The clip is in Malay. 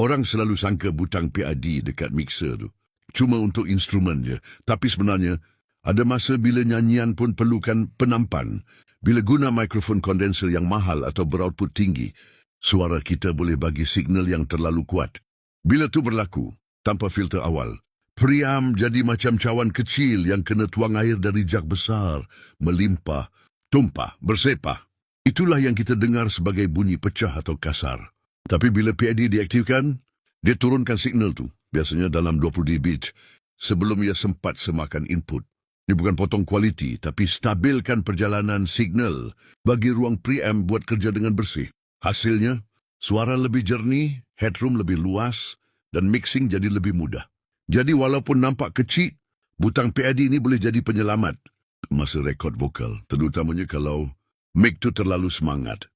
Orang selalu sangka butang PAD dekat mixer tu cuma untuk instrumen je. Tapi sebenarnya, ada masa bila nyanyian pun perlukan penampan. Bila guna mikrofon kondenser yang mahal atau beroutput tinggi, suara kita boleh bagi signal yang terlalu kuat. Bila tu berlaku, tanpa filter awal, preamp jadi macam cawan kecil yang kena tuang air dari jak besar, melimpah, tumpah, bersepah. Itulah yang kita dengar sebagai bunyi pecah atau kasar. Tapi bila PAD diaktifkan, dia turunkan signal tu, biasanya dalam 20 dB, sebelum ia sempat semakan input. Ini bukan potong kualiti, tapi stabilkan perjalanan signal bagi ruang preamp buat kerja dengan bersih. Hasilnya, suara lebih jernih, headroom lebih luas, dan mixing jadi lebih mudah. Jadi walaupun nampak kecil, butang PAD ini boleh jadi penyelamat masa rekod vokal, terutamanya kalau mic tu terlalu semangat.